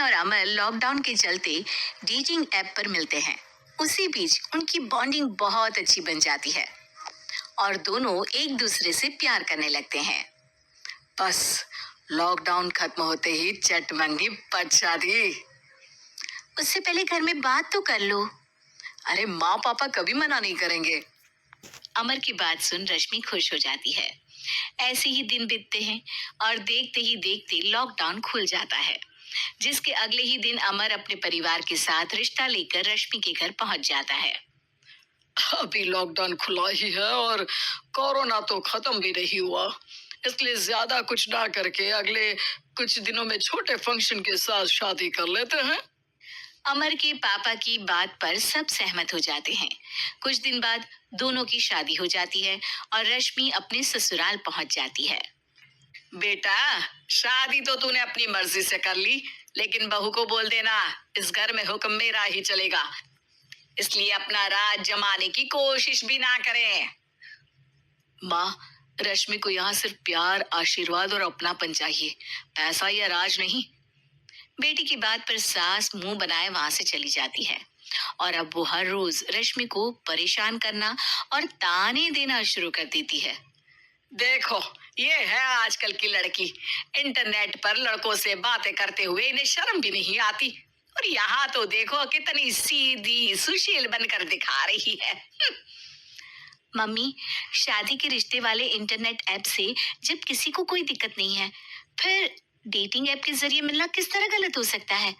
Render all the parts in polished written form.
और अमर लॉकडाउन के चलते डेटिंग ऐप पर मिलते हैं। उसी बीच उनकी बॉन्डिंग बहुत अच्छी बन जाती है और दोनों एक दूसरे से प्यार करने लगते हैं। बस लॉकडाउन खत्म होते ही चट मंगी पट शादी। उससे पहले घर में बात तो कर लो। अरे माँ पापा कभी मना नहीं करेंगे। अमर की बात सुन रश्मि खुश हो जाती है। ऐसे ही दिन बीतते हैं और देखते ही देखते लॉकडाउन खुल जाता है, जिसके अगले ही दिन अमर अपने परिवार के साथ रिश्ता लेकर रश्मि के घर पहुंच जाता है। अभी लॉकडाउन खुला ही है और कोरोना तो खत्म भी नहीं हुआ, इसलिए ज्यादा कुछ ना करके अगले कुछ दिनों में छोटे फंक्शन के साथ शादी कर लेते हैं। अमर के पापा की बात पर सब सहमत हो जाते हैं। कुछ दिन बाद दोनों की शादी हो जाती है और रश्मि अपने ससुराल पहुंच जाती है। बेटा, शादी तो तूने अपनी मर्जी से कर ली, लेकिन बहू को बोल देना इस घर में हुक्म मेरा ही चलेगा, इसलिए अपना राज जमाने की कोशिश भी ना करें। माँ, रश्मि को यहाँ सिर्फ प्यार, आशीर्वाद और अपनापन चाहिए, पैसा या राज नहीं। बेटी की बात पर सास मुंह बनाए वहां से चली जाती है और अब वो हर रोज रश्मि को परेशान करना और ताने देना शुरू कर देती है। देखो, ये है आजकल की लड़की, इंटरनेट पर लड़कों से बातें करते हुए इन्हें शर्म भी नहीं आती, और यहाँ तो देखो कितनी सीधी सुशील बनकर दिखा रही है। मम्मी, शादी के रिश्ते वाले इंटरनेट ऐप से जब किसी को कोई दिक्कत नहीं है, फिर डेटिंग ऐप के जरिए मिलना किस तरह गलत हो सकता है?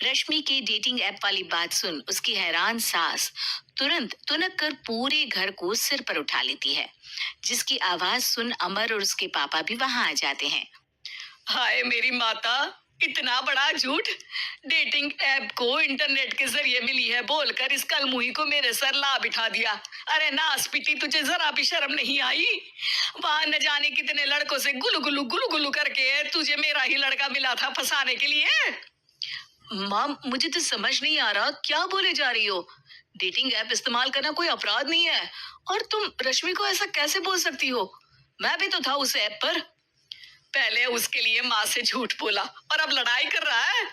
रश्मि के डेटिंग ऐप वाली बात सुन उसकी हैरान सास तुरंत तुनक कर पूरे घर को सिर पर उठा लेती है, जिसकी आवाज सुन अमर और उसके पापा भी वहां आ जाते हैं। हाय मेरी माता, इतना बड़ा झूठ! डेटिंग ऐप को इंटरनेट के जरिए मिली है बोलकर इस कलमुही को मेरे सर ला बिठा दिया। अरे नासपीटी, तुझे जरा भी शर्म नहीं आई? वहां न जाने कितने लड़कों से गुलू गुलू करके तुझे मेरा ही लड़का मिला था फंसाने के लिए। माँ, मुझे तो समझ नहीं आ रहा क्या बोले जा रही हो। डेटिंग ऐप इस्तेमाल करना कोई अपराध नहीं है, और तुम रश्मि को ऐसा कैसे बोल सकती हो? मैं भी तो था उस ऐप पर। पहले उसके लिए माँ से झूठ बोला और अब लड़ाई कर रहा है।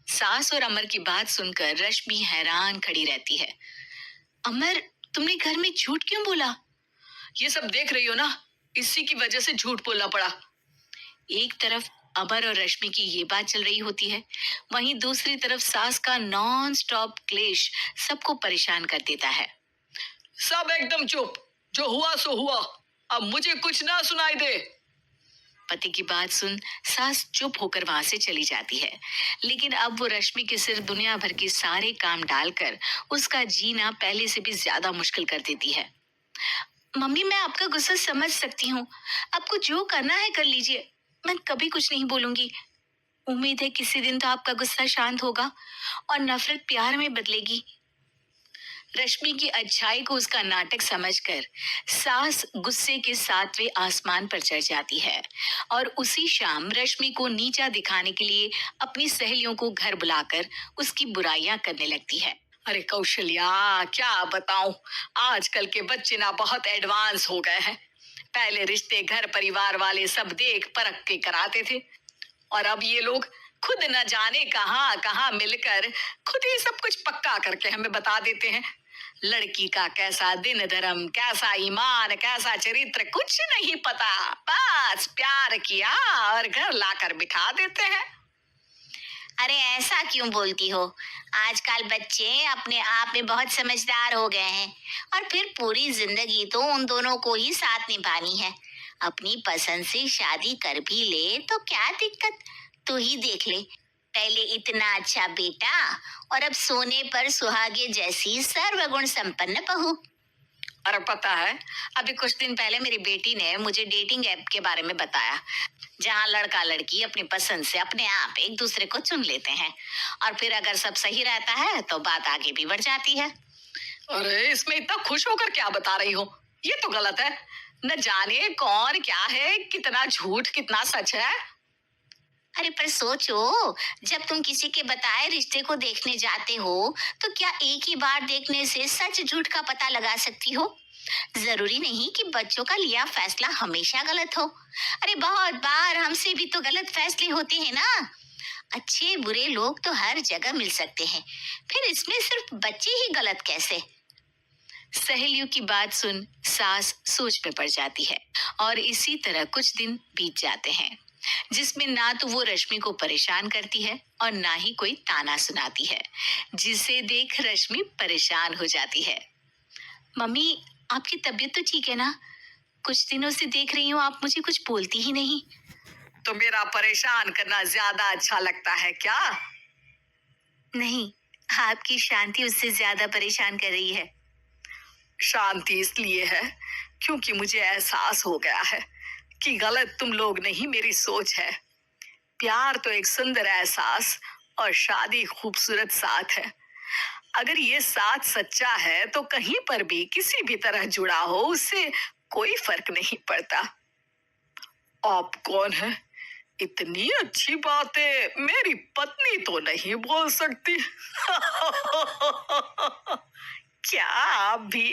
सास और अमर की बात सुनकर रश्मि हैरान खड़ी रहती है। अमर, तुमने घर में झूठ क्यों बोला? ये सब देख रही हो ना, इसी की वजह से झूठ बोलना पड़ा। एक तरफ अमर और रश्मि की ये बात चल रही होती है, वहीं दूसरी तरफ सास का नॉन स्टॉप क्लेश सबको परेशान कर देता है। सब एकदम चुप, जो हुआ सो हुआ, अब मुझे कुछ ना सुनाई दे। पति की बात सुन सास चुप होकर वहां से चली जाती है, लेकिन अब वो रश्मि के सिर दुनिया भर के सारे काम डालकर उसका जीना पहले से भी ज्यादा मुश्किल कर देती है। मम्मी, मैं आपका गुस्सा समझ सकती हूँ, आपको जो करना है कर लीजिए, मैं कभी कुछ नहीं बोलूंगी। उम्मीद है किसी दिन तो आपका गुस्सा शांत होगा और नफरत प्यार में बदलेगी। रश्मि की अच्छाई को उसका नाटक समझकर सास गुस्से के 7वें आसमान पर चढ़ जाती है और उसी शाम रश्मि को नीचा दिखाने के लिए अपनी सहेलियों को घर बुलाकर उसकी बुराइयां करने लगती है। अरे कौशल्या, क्या बताऊं, आजकल के बच्चे ना बहुत एडवांस हो गए हैं। पहले रिश्ते घर परिवार वाले सब देख परख के कराते थे, और अब ये लोग खुद न जाने कहां कहां मिलकर खुद ही सब कुछ पक्का करके हमें बता देते हैं। लड़की का कैसा दिन धर्म, कैसा ईमान, कैसा चरित्र कुछ नहीं पता, बस प्यार किया और घर लाकर बिठा देते हैं। अरे ऐसा क्यों बोलती हो? आजकल बच्चे अपने आप में बहुत समझदार हो गए हैं और फिर पूरी जिंदगी तो उन दोनों को ही साथ निभानी है। अपनी पसंद से शादी कर भी ले तो क्या दिक्कत, तू ही देख ले, पहले इतना अच्छा बेटा और अब सोने पर सुहागे जैसी सर्वगुण संपन्न बहू। और पता है, अभी कुछ दिन पहले मेरी बेटी ने मुझे डेटिंग ऐप के बारे में बताया, जहाँ लड़का लड़की अपनी पसंद से अपने आप एक दूसरे को चुन लेते हैं और फिर अगर सब सही रहता है तो बात आगे भी बढ़ जाती है। अरे इसमें इतना खुश होकर क्या बता रही हो? ये तो गलत है। न जाने कौन क्या है, कितना झूठ कितना सच है। अरे पर सोचो, जब तुम किसी के बताए रिश्ते को देखने जाते हो तो क्या एक ही बार देखने से सच झूठ का पता लगा सकती हो? जरूरी नहीं कि बच्चों का लिया फैसला हमेशा गलत हो। अरे बहुत बार हमसे भी तो गलत फैसले होते हैं ना। अच्छे बुरे लोग तो हर जगह मिल सकते हैं, फिर इसमें सिर्फ बच्चे ही गलत कैसे? सहेलियों की बात सुन सास सोच में पड़ जाती है और इसी तरह कुछ दिन बीत जाते हैं जिसमें ना तो वो रश्मि को परेशान करती है और ना ही कोई ताना सुनाती है, जिसे देख रश्मि परेशान हो जाती है। मम्मी, आपकी तबीयत तो ठीक है ना? कुछ दिनों से देख रही हूँ आप मुझे कुछ बोलती ही नहीं। तो मेरा परेशान करना ज्यादा अच्छा लगता है क्या? नहीं, आपकी शांति उससे ज्यादा परेशान कर रही है। शांति इसलिए है क्योंकि मुझे एहसास हो गया है कि गलत तुम लोग नहीं, मेरी सोच है। प्यार तो एक सुंदर एहसास और शादी खूबसूरत साथ है। अगर ये साथ सच्चा है तो कहीं पर भी किसी भी तरह जुड़ा हो उससे कोई फर्क नहीं पड़ता। आप कौन है? इतनी अच्छी बातें मेरी पत्नी तो नहीं बोल सकती। क्या आप भी?